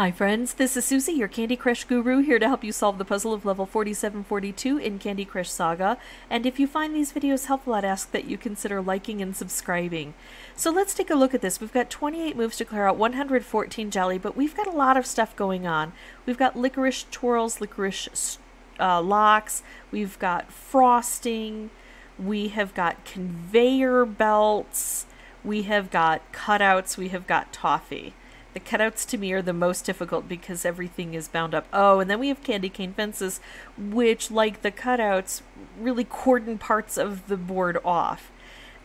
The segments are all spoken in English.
Hi friends, this is Suzy, your Candy Crush guru, here to help you solve the puzzle of level 4742 in Candy Crush Saga. And if you find these videos helpful, I'd ask that you consider liking and subscribing. So let's take a look at this. We've got 28 moves to clear out, 114 jelly, but we've got a lot of stuff going on. We've got licorice twirls, licorice locks, we've got frosting, we have got conveyor belts, we have got cutouts, we have got toffee. The cutouts to me are the most difficult because everything is bound up. Oh, and then we have candy cane fences, which, like the cutouts, really cordon parts of the board off.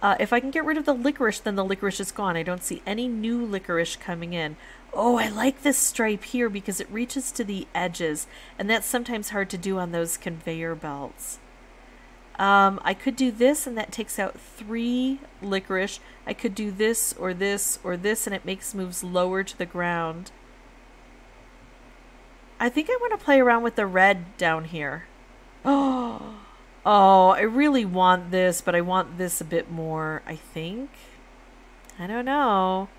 If I can get rid of the licorice, then the licorice is gone. I don't see any new licorice coming in. Oh, I like this stripe here because it reaches to the edges, and that's sometimes hard to do on those conveyor belts. I could do this, and that takes out 3 licorice. I could do this, or this, or this, and it makes moves lower to the ground. I think I want to play around with the red down here. Oh, I really want this, but I want this a bit more, I think. I don't know.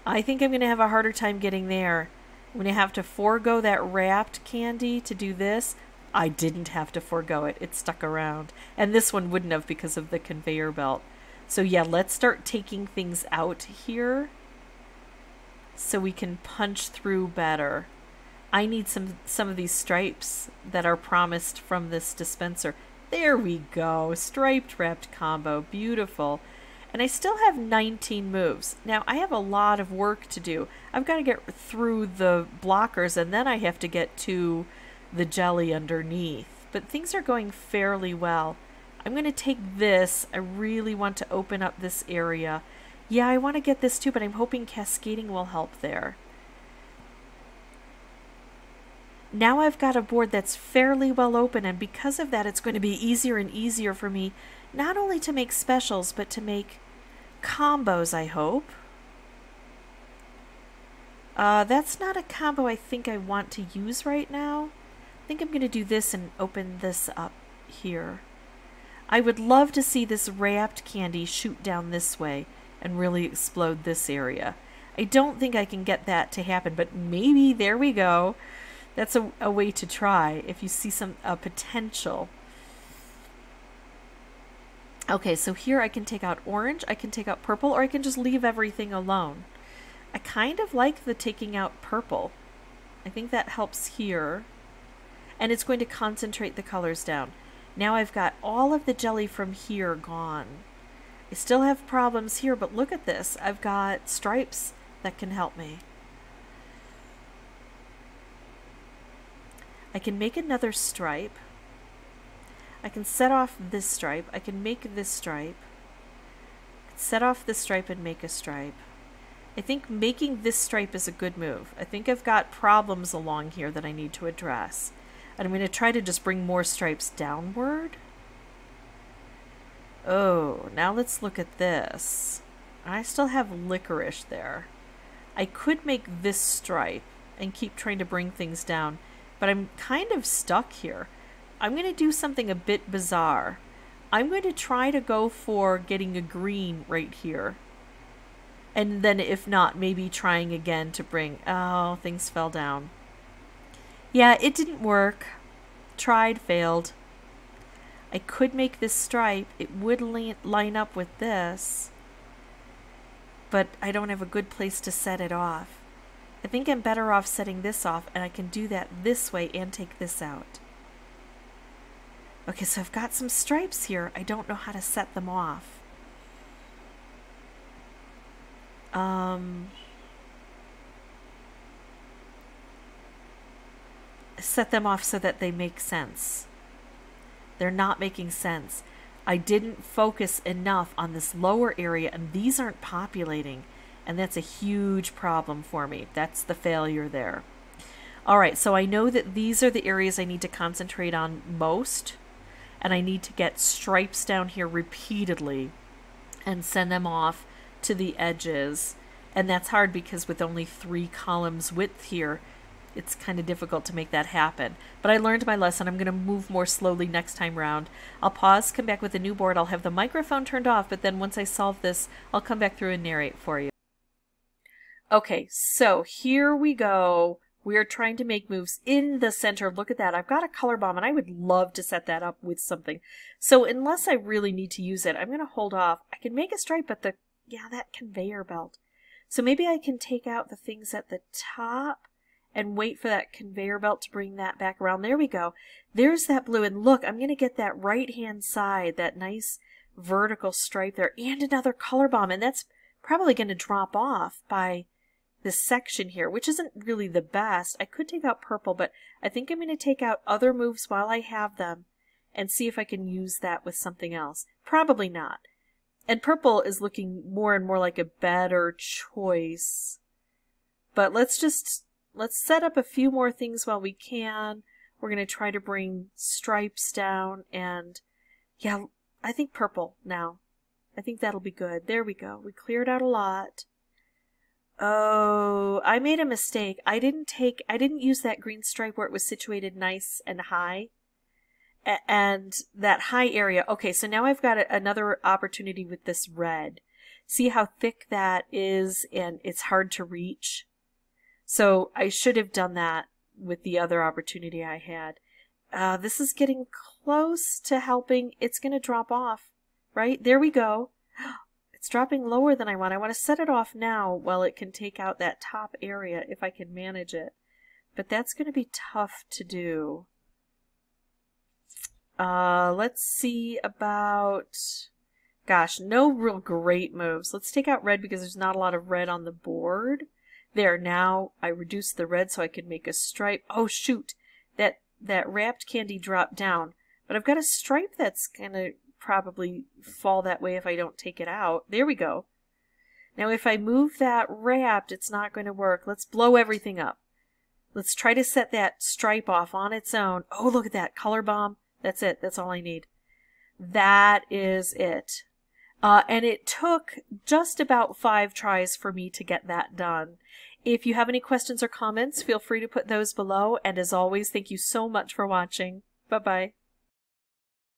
I think I'm going to have a harder time getting there. I'm going to have to forego that wrapped candy to do this. I didn't have to forego it. It stuck around. And this one wouldn't have because of the conveyor belt. So yeah, let's start taking things out here so we can punch through better. I need some of these stripes that are promised from this dispenser. There we go. Striped wrapped combo. Beautiful. And I still have 19 moves. Now, I have a lot of work to do. I've got to get through the blockers, and then I have to get to the jelly underneath, but things are going fairly well. I'm going to take this. I really want to open up this area. Yeah, I want to get this too, but I'm hoping cascading will help there. Now I've got a board that's fairly well open, and because of that, it's going to be easier and easier for me not only to make specials, but to make combos, I hope. That's not a combo I think I want to use right now. I think I'm going to do this and open this up here. I would love to see this wrapped candy shoot down this way and really explode this area. I don't think I can get that to happen, but maybe there we go. That's a way to try if you see some potential. Okay, so here I can take out orange, I can take out purple, or I can just leave everything alone. I kind of like the taking out purple. I think that helps here. And it's going to concentrate the colors down. Now I've got all of the jelly from here gone. I still have problems here, but look at this. I've got stripes that can help me. I can make another stripe. I can set off this stripe. I can make this stripe. Set off this stripe and make a stripe. I think making this stripe is a good move. I think I've got problems along here that I need to address. And I'm going to try to just bring more stripes downward. Oh, now let's look at this. I still have licorice there. I could make this stripe and keep trying to bring things down, but I'm kind of stuck here. I'm going to do something a bit bizarre. I'm going to try to go for getting a green right here. And then if not, maybe trying again to bring... Oh, things fell down. Yeah, it didn't work. Tried, failed. I could make this stripe. It would line up with this. But I don't have a good place to set it off. I think I'm better off setting this off, and I can do that this way and take this out. Okay, so I've got some stripes here. I don't know how to set them off. Set them off so that they make sense. They're not making sense. I didn't focus enough on this lower area, and these aren't populating, and that's a huge problem for me. That's the failure there. All right, so I know that these are the areas I need to concentrate on most, and I need to get stripes down here repeatedly and send them off to the edges. And that's hard because with only 3 columns width here, it's kind of difficult to make that happen. But I learned my lesson. I'm going to move more slowly next time round. I'll pause, come back with a new board. I'll have the microphone turned off, but then once I solve this, I'll come back through and narrate for you. Okay, so here we go. We're trying to make moves in the center. Look at that. I've got a color bomb, and I would love to set that up with something. So unless I really need to use it, I'm going to hold off. I can make a stripe, but that conveyor belt. So maybe I can take out the things at the top and wait for that conveyor belt to bring that back around. There we go. There's that blue. And look, I'm going to get that right-hand side, that nice vertical stripe there, and another color bomb. And that's probably going to drop off by this section here, which isn't really the best. I could take out purple, but I think I'm going to take out other moves while I have them and see if I can use that with something else. Probably not. And purple is looking more and more like a better choice. But let's set up a few more things while we can. We're going to try to bring stripes down, and yeah, I think purple now. I think that'll be good. There we go. We cleared out a lot. Oh, I made a mistake. I didn't use that green stripe where it was situated nice and high. And that high area. Okay, so now I've got another opportunity with this red. See how thick that is, and it's hard to reach? So I should have done that with the other opportunity I had. This is getting close to helping. It's going to drop off, right? There we go. It's dropping lower than I want. I want to set it off now while it can take out that top area if I can manage it. But that's going to be tough to do. Let's see about... Gosh, no real great moves. Let's take out red because there's not a lot of red on the board. There, now I reduced the red so I could make a stripe. Oh, shoot. That wrapped candy dropped down. But I've got a stripe that's going to probably fall that way if I don't take it out. There we go. Now if I move that wrapped, it's not going to work. Let's blow everything up. Let's try to set that stripe off on its own. Oh, look at that color bomb. That's it. That's all I need. That is it. And it took just about 5 tries for me to get that done. If you have any questions or comments, feel free to put those below. And as always, thank you so much for watching. Bye-bye.